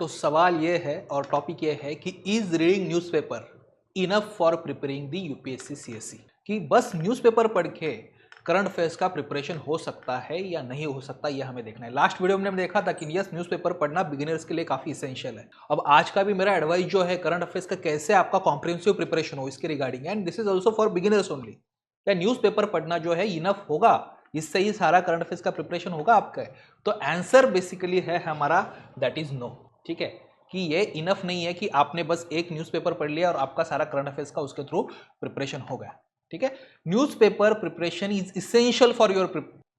तो सवाल ये है और टॉपिक ये है कि is reading newspaper enough for preparing the UPSC CSC, कि बस न्यूज़पेपर पढ़ के करंट अफेयर्स का प्रिपरेशन हो सकता है या नहीं हो सकता, यह हमें देखना है। लास्ट वीडियो में हमने देखा था कि यस, न्यूज़पेपर पढ़ना बिगिनर्स के लिए काफी इसेंशियल है। अब आज का भी मेरा एडवाइस जो है करंट अफेयर्स का कैसे आपका कॉम्प्रिहेंसिव प्रिपरेशन हो इसके regarding, and this is also for beginners only. क्या न्यूज़पेपर पढ़ना जो है इनफ होगा, इससे ही सारा करंट अफेयर्स का प्रिपरेशन होगा आपका? तो आंसर बेसिकली है हमारा दैट इज नो। ठीक है, कि ये इनफ नहीं है कि आपने बस एक न्यूज़पेपर पढ़ लिया और आपका सारा करंट अफेयर्स का उसके थ्रू प्रिपरेशन हो गया। ठीक है, newspaper preparation is essential for your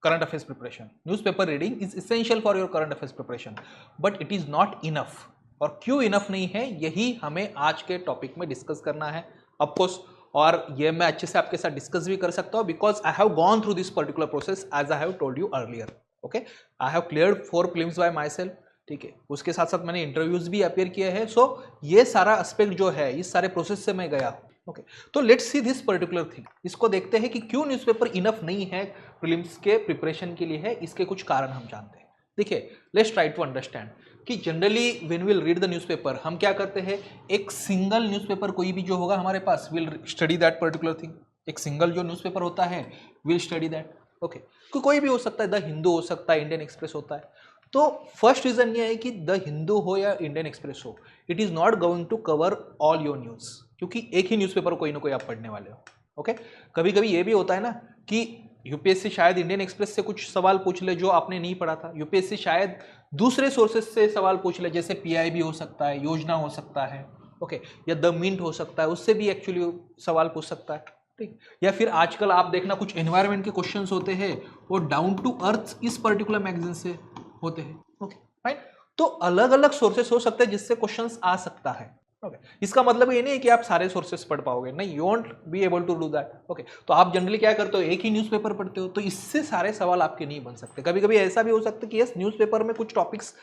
current affairs preparation. Newspaper reading is essential for your current affairs preparation, but it is not enough. और क्यों इनफ नहीं है, यही हमें आज के टॉपिक में डिस्कस करना है ऑफकोर्स। और ये मैं अच्छे से आपके साथ डिस्कस भी कर सकता हूँ because I have gone through this particular process as I have told you earlier. Okay, I have cleared 4 prelims by myself. ठीक है, उसके साथ साथ मैंने इंटरव्यूज भी अपीयर किए हैं। सो ये सारा एस्पेक्ट जो है इस सारे प्रोसेस से मैं गया हूँ। ओके, तो let's see this particular thing. इसको देखते हैं कि क्यों न्यूज़पेपर इनफ नहीं है प्रीलिम्स के प्रिपरेशन के लिए है। इसके कुछ कारण हम जानते हैं। देखिए, लेट्स ट्राई टू अंडरस्टैंड कि generally when will read the newspaper, हम क्या करते हैं, एक सिंगल न्यूज़पेपर कोई भी जो होगा हमारे पास, will study that particular thing. एक सिंगल जो न्यूज़पेपर होता है विल स्टडी दैट। ओके, कोई भी हो सकता है, द हिंदू हो सकता है, इंडियन एक्सप्रेस होता है। तो फर्स्ट रीजन ये है कि द हिंदू हो या इंडियन एक्सप्रेस हो, it is not going to cover all your news, क्योंकि एक ही न्यूज़पेपर कोई ना कोई आप पढ़ने वाले हो। ओके, कभी कभी ये भी होता है ना कि यूपीएससी शायद इंडियन एक्सप्रेस से कुछ सवाल पूछ ले जो आपने नहीं पढ़ा था, यूपीएससी शायद दूसरे सोर्सेस से सवाल पूछ ले, जैसे पीआईबी हो सकता है, योजना हो सकता है, ओके, या द मिंट हो सकता है, उससे भी एक्चुअली सवाल पूछ सकता है। ठीक, या फिर आजकल आप देखना कुछ एनवायरमेंट के क्वेश्चंस होते हैं वो डाउन टू अर्थ इस पर्टिकुलर मैगजीन से होते हैं। Okay, fine. तो अलग अलग सोर्सेस हो सकते हैं जिससे क्वेश्चंस आ सकता है। ओके, इसका मतलब ये नहीं है कि आप सारे सोर्सेस पढ़ पाओगे, नहीं, you won't be able to do that. Okay, तो आप जनरली क्या करते हो, एक ही न्यूज़पेपर पढ़ते हो, तो इससे सारे सवाल आपके नहीं बन सकते। कभी कभी ऐसा भी हो सकता है कि यस, न्यूज़पेपर में कुछ टॉपिक्स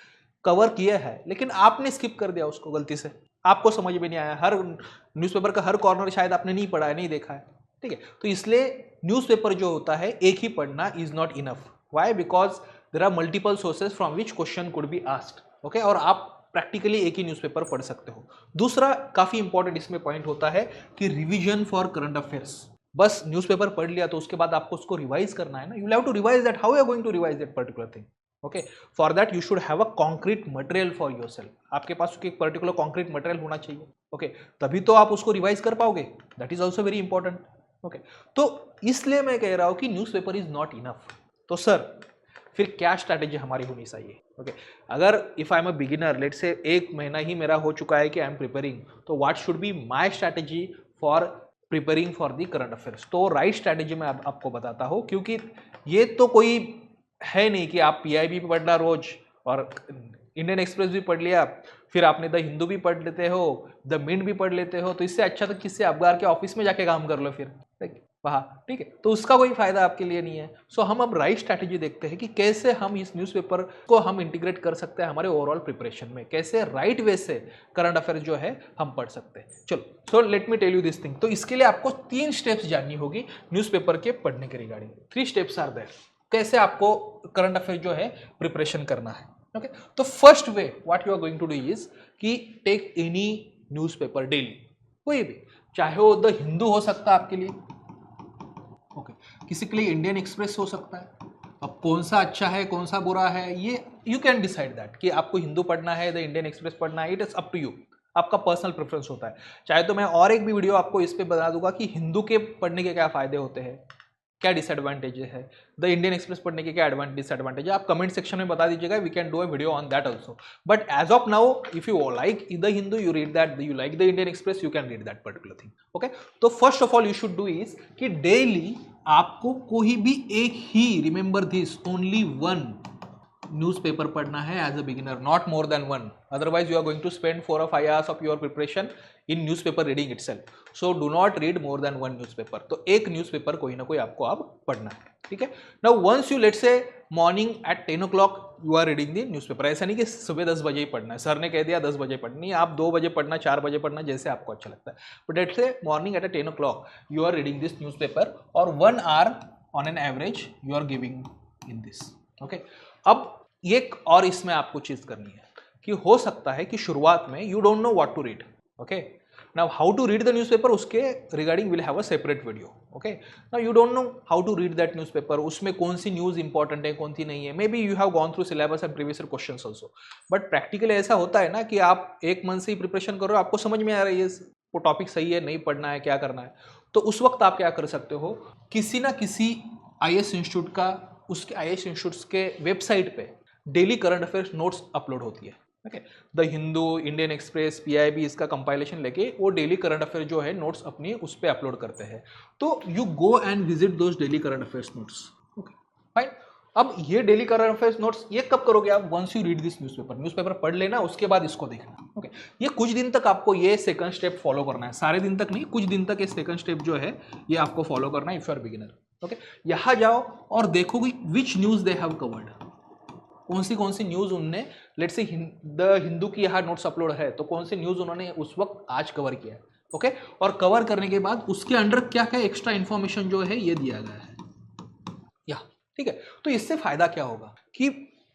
कवर किए हैं लेकिन आपने स्किप कर दिया उसको गलती से, आपको समझ में नहीं आया, हर न्यूज़पेपर का हर कॉर्नर शायद आपने नहीं पढ़ा है, नहीं देखा है। ठीक है, तो इसलिए न्यूज़पेपर जो होता है एक ही पढ़ना is not enough. Why? Because there are multiple sources from which question could be asked. Okay, और आप प्रैक्टिकली एक ही न्यूज़पेपर पढ़ सकते हो। दूसरा काफी इंपॉर्टेंट इसमें पॉइंट होता है कि रिवीजन फॉर करंट अफेयर्स। बस न्यूज़पेपर पढ़ लिया तो उसके बाद आपको उसको रिवाइज करना है ना, you have to revise that, how you are going to revise that particular thing. Okay, for that you should have a concrete material for yourself. आपके पास एक पर्टिकुलर कॉन्क्रीट मटेरियल होना चाहिए। ओके, तभी तो आप उसको रिवाइज कर पाओगे, that is also very important. Okay, तो इसलिए मैं कह रहा हूं कि न्यूज़पेपर इज नॉट इनफ। तो सर फिर क्या स्ट्रैटेजी हमारी होनी चाहिए? ओके, अगर if I am a beginner, let's say एक महीना ही मेरा हो चुका है कि आई एम प्रिपेयरिंग, तो what should be my strategy for preparing for the current affairs? तो राइट स्ट्रैटेजी मैं आपको बताता हूं, क्योंकि ये तो कोई है नहीं कि आप पीआईबी भी पढ़ना रोज और इंडियन एक्सप्रेस भी पढ़ लिया, फिर आपने द हिंदू भी पढ़ लेते हो, द मिंट भी पढ़ लेते हो, तो इससे अच्छा तो किससे अखबार के ऑफिस में जाके काम कर लो फिर वहाँ। ठीक है, तो उसका कोई फायदा आपके लिए नहीं है। सो हम अब राइट स्ट्रैटेजी देखते हैं कि कैसे हम इस न्यूज़पेपर को हम इंटीग्रेट कर सकते हैं हमारे ओवरऑल प्रिपरेशन में, कैसे राइट वे से करंट अफेयर जो है हम पढ़ सकते हैं। चलो, so let me tell you this thing. तो इसके लिए आपको 3 स्टेप्स जाननी होगी न्यूज़पेपर के पढ़ने के रिगार्डिंग। 3 स्टेप्स आर देयर, कैसे आपको करंट अफेयर जो है प्रिपरेशन करना है। ओके, तो first way what you are going to do is कि टेक एनी न्यूज़पेपर डेली, कोई भी, चाहे वो द हिंदू हो सकता है आपके लिए, ओके, किसी के लिए इंडियन एक्सप्रेस हो सकता है। अब कौन सा अच्छा है कौन सा बुरा है, ये यू कैन डिसाइड दैट, कि आपको हिंदू पढ़ना है, द इंडियन एक्सप्रेस पढ़ना है, it is up to you, आपका पर्सनल प्रेफरेंस होता है। चाहे तो मैं और एक भी वीडियो आपको इस पे बता दूंगा कि हिंदू के पढ़ने के क्या फायदे होते हैं, क्या डिसएडवांटेज है, द इंडियन एक्सप्रेस पढ़ने के क्या डिसएडवांटेज है, आप कमेंट सेक्शन में बता दीजिएगा, we can do a video on that also. But as of now if you like the Hindu you read that, you like the Indian Express you can read that particular thing. Okay, तो first of all you should do is कि daily आपको कोई भी एक ही, remember this, only 1 newspaper पढ़ना है as a beginner, not more than 1, otherwise you are going to spend 4 or 5 hours of your preparation in newspaper reading itself. So do not read more than 1 newspaper. तो एक newspaper कोई ना कोई आपको अब पढ़ना है। ठीक है, now once you let's say morning at 10 o'clock you are reading the newspaper, ऐसा नहीं कि सुबह 10 बजे ही पढ़ना है, सर ने कह दिया 10 बजे पढ़ना, नहीं, आप 2 बजे पढ़ना, 4 बजे पढ़ना, जैसे आपको अच्छा लगता है, but let's say morning at 10 o'clock you are reading this newspaper और 1 hour on an average you are giving in this. Okay, अब एक और इसमें आपको चीज करनी है, कि हो सकता है कि शुरुआत में you don't know what to read, okay. Now how to read the newspaper, उसके regarding will have a separate video, okay. Now you don't know how to read that newspaper, उसमें कौन सी न्यूज़ इंपॉर्टेंट है कौन सी नहीं है, may be you have gone through syllabus and previous questions also, but practically ऐसा होता है ना कि आप एक मंथ से ही प्रिपरेशन कर रहे हो, आपको समझ में आ रही है वो टॉपिक सही है नहीं पढ़ना है क्या करना है, तो उस वक्त आप क्या कर सकते हो, किसी ना किसी आईएएस इंस्टीट्यूट का, उसके आईएएस इंस्टीट्यूट्स के वेबसाइट पे daily current affairs notes upload होती है, okay. The Hindu, Indian express, PIB इसका कंपाइलेशन लेके वो डेली करंट अफेयर जो है नोट्स अपनी उस पर अपलोड करते हैं, तो you go and visit those daily current affairs notes, okay fine. अब ये डेली करंट अफेयर्स नोट्स ये कब करोगे आप, once you read this newspaper पढ़ लेना, उसके बाद इसको देखना, ओके। ये कुछ दिन तक आपको ये सेकंड स्टेप फॉलो करना है, सारे दिन तक नहीं, कुछ दिन तक ये सेकंड स्टेप जो है ये आपको फॉलो करना है if you are beginner, okay. यहाँ जाओ और देखो कि which news they have covered, कौन सी न्यूज़ उनने, लेट्स से द हिंदू की यहाँ नोट्स अपलोड है तो कौन सी न्यूज़ उन्होंने उस वक्त आज कवर किया है, ओके। और कवर करने के बाद उसके अंडर क्या क्या एक्स्ट्रा इन्फॉर्मेशन जो है ये दिया गया है, या ठीक है। तो इससे फायदा क्या होगा कि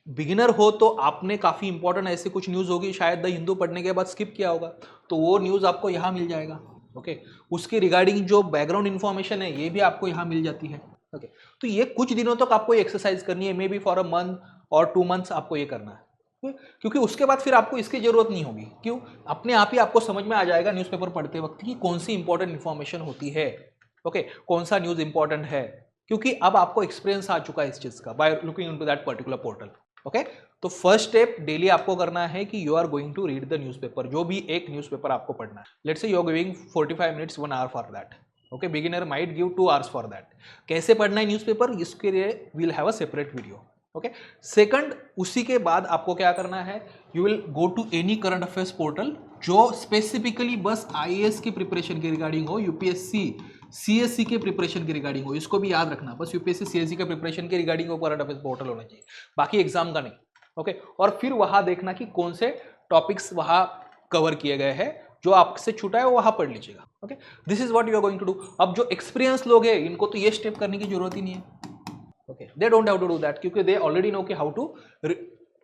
बिगिनर हो तो आपने काफ़ी इंपॉर्टेंट ऐसे कुछ न्यूज़ होगी शायद द हिंदू पढ़ने के बाद स्किप किया होगा, तो वो न्यूज़ आपको यहाँ मिल जाएगा, ओके। उसके रिगार्डिंग जो बैकग्राउंड इन्फॉर्मेशन है ये भी आपको यहाँ मिल जाती है, ओके। तो ये कुछ दिनों तक आपको एक्सरसाइज करनी है, may be for a month और 2 मंथ्स आपको ये करना है, क्योंकि उसके बाद फिर आपको इसकी जरूरत नहीं होगी, क्यों, अपने आप ही आपको समझ में आ जाएगा न्यूज़पेपर पढ़ते वक्त कि कौन सी इंपॉर्टेंट इन्फॉर्मेशन होती है, ओके, कौन सा न्यूज़ इंपॉर्टेंट है, क्योंकि अब आपको एक्सपीरियंस आ चुका है इस चीज़ का by looking into that particular portal, okay. तो फर्स्ट स्टेप डेली आपको करना है कि you are going to read the newspaper, जो भी एक न्यूज़पेपर आपको पढ़ना है, let's say you are giving 45 minutes 1 hour for that, okay. Beginner might give 2 hours for that. कैसे पढ़ना है न्यूज़पेपर, इसके लिए will have a separate video, okay. Second, उसी के बाद आपको क्या करना है, you will go to any current affairs portal जो स्पेसिफिकली बस आईएएस की प्रिपरेशन के रिगार्डिंग हो, यूपीएससी सीएससी के प्रिपरेशन के रिगार्डिंग हो, इसको भी याद रखना, बस यूपीएससी सीएससी के प्रिपरेशन के रिगार्डिंग वो करंट अफेयर्स पोर्टल होना चाहिए, बाकी एग्जाम का नहीं, ओके। और फिर वहां देखना कि कौन से टॉपिक्स वहां कवर किए गए हैं, जो आपसे छूटा है वो वहां पढ़ लीजिएगा, okay. This is what you are going to do. अब जो एक्सपीरियंस लोग हैं इनको तो ये स्टेप करने की जरूरत ही नहीं है, okay, they don't have to do that क्योंकि they already know how to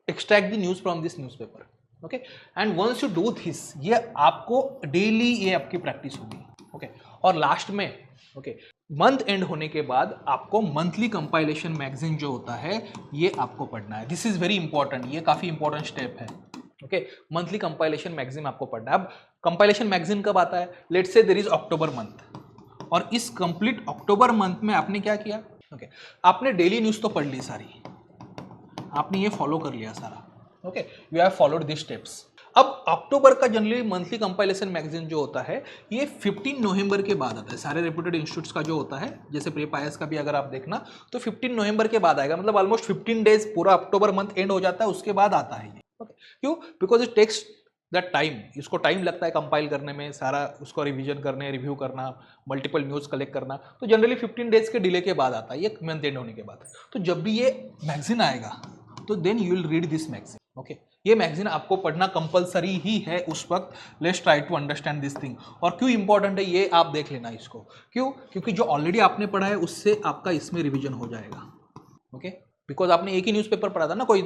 extract the news from this newspaper, okay, and once you do this ये आपको डेली ये आपकी प्रैक्टिस होगी, okay, और लास्ट में, okay, मंथ एंड होने के बाद आपको मंथली कंपाइलेशन मैगजीन जो होता है ये आपको पढ़ना है, दिस इज वेरी इंपॉर्टेंट, ये काफी इंपॉर्टेंट स्टेप है, ओके। मंथली कंपाइलेशन मैगजीन आपको पढ़ना है। अब कंपाइलेशन मैगजीन कब आता है, लेट्स से देयर इज अक्टूबर मंथ, और इस कंप्लीट अक्टूबर मंथ में आपने क्या किया, ओके, आपने डेली न्यूज़ तो पढ़ ली सारी, आपने ये फॉलो कर लिया सारा, okay, you have followed this steps. अब अक्टूबर का जनरली मंथली कंपाइलेशन मैगजीन जो होता है ये 15 नवंबर के बाद आता है, सारे रेप्यूटेड इंस्टीट्यूट्स का जो होता है, जैसे प्रेप आईएएस का भी अगर आप देखना तो 15 नवंबर के बाद आएगा, मतलब ऑलमोस्ट 15 डेज, पूरा अक्टूबर मंथ एंड हो जाता है उसके बाद आता है ये, ओके। क्यों, because it takes that time, इसको टाइम लगता है कंपाइल करने में, सारा उसको रिवीजन करने, रिव्यू करना, मल्टीपल न्यूज़ कलेक्ट करना, तो जनरली 15 डेज के डिले के बाद आता है ये मंथ एंड होने के बाद। तो जब भी ये मैगजीन आएगा तो then you will read this magazine, okay. ये मैगजीन आपको पढ़ना कंपलसरी ही है उस वक्त, let's try to understand this thing. और क्यों इंपॉर्टेंट है ये आप देख लेना इसको, क्यों, क्योंकि जो ऑलरेडी आपने पढ़ा है उससे आपका इसमें रिविजन हो जाएगा, ओके, बिकॉज आपने एक ही न्यूज़पेपर पढ़ा था ना कोई,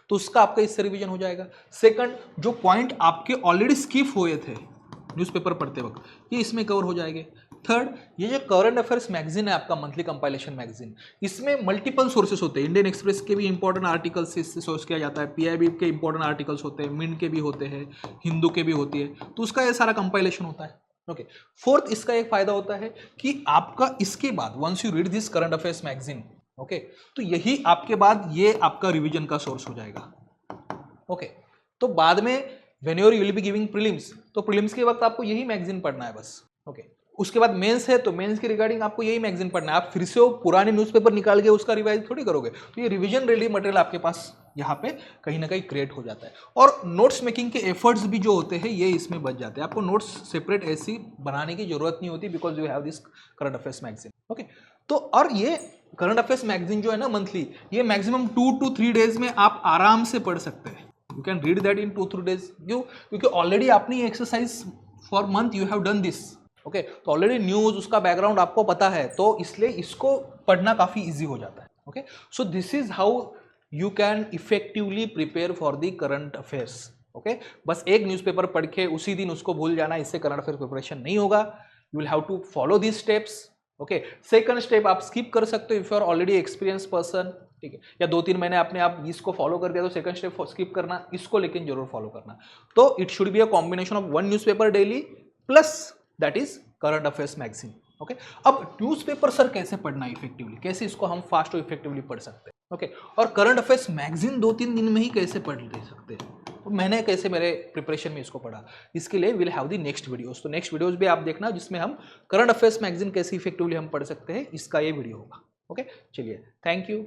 तो उसका आपका इससे रिवीजन हो जाएगा। सेकंड, जो पॉइंट आपके ऑलरेडी स्किप हुए थे न्यूज़पेपर पढ़ते वक्त ये इसमें कवर हो जाएंगे। थर्ड, ये जो करंट अफेयर्स मैगजीन है आपका मंथली कंपाइलेशन मैगजीन, इसमें मल्टीपल सोर्सेस होते हैं, इंडियन एक्सप्रेस के भी इंपॉर्टेंट आर्टिकल्स से इससे सोर्स किया जाता है, पीआईबी के इंपॉर्टेंट आर्टिकल्स होते हैं, मिंट के भी होते हैं, हिंदू के भी होती है, तो उसका ये सारा कंपाइलेशन होता है, ओके। फोर्थ, इसका एक फायदा होता है कि आपका इसके बाद once you read this current affairs magazine, okay, तो यही आपके बाद ये आपका रिवीजन का सोर्स हो जाएगा, ओके। तो बाद में when you will be giving prelims, तो प्रीलिम्स के वक्त आपको यही मैगजीन पढ़ना है बस, ओके। उसके बाद मेंस है तो मेंस के रिगार्डिंग आपको यही मैगजीन पढ़ना है, आप फिर से वो पुराने न्यूज़पेपर निकाल के उसका रिवाइज थोड़ी करोगे, तो ये रिवीजन रेडी मटेरियल आपके पास यहाँ पे कहीं ना कहीं क्रिएट हो जाता है। और नोट्स मेकिंग के एफर्ट्स भी जो होते हैं ये इसमें बच जाते हैं, आपको नोट्स सेपरेट ऐसी बनाने की जरूरत नहीं होती, because you have this current affairs magazine, okay. तो और ये करंट अफेयर्स मैगजीन जो है ना मंथली, ये मैक्सिमम 2 to 3 डेज में आप आराम से पढ़ सकते हैं, you can read that in 2-3 days, क्यों, क्योंकि ऑलरेडी आपने ये exercise for month you have done this, okay. तो ऑलरेडी न्यूज़, उसका बैकग्राउंड आपको पता है, तो इसलिए इसको पढ़ना काफ़ी ईजी हो जाता है, okay. So this is how you can effectively prepare for the current affairs, okay बस एक न्यूज़पेपर पढ़ के उसी दिन उसको भूल जाना, इससे करंट अफेयर प्रिपरेशन नहीं होगा। You will have to follow these steps. Okay second step आप स्किप कर सकते हो if you are already experience person, ठीक है, या 2-3 महीने आपने आप इसको फॉलो कर दिया तो सेकंड स्टेप स्किप करना, इसको लेकिन जरूर फॉलो करना। तो it should be a combination of 1 newspaper daily plus that is current affairs magazine. Okay अब न्यूज़पेपर सर कैसे पढ़ना इफेक्टिवली, कैसे इसको हम फास्ट और इफेक्टिवली पढ़ सकते हैं, ओके और करंट अफेयर्स मैगजीन 2-3 दिन में ही कैसे पढ़ ले सकते हैं, तो मैंने कैसे मेरे प्रिपरेशन में इसको पढ़ा, इसके लिए will have the next videos. तो नेक्स्ट वीडियोस भी आप देखना जिसमें हम करंट अफेयर्स मैगजीन कैसे इफेक्टिवली हम पढ़ सकते हैं, इसका ये वीडियो होगा। ओके चलिए, थैंक यू।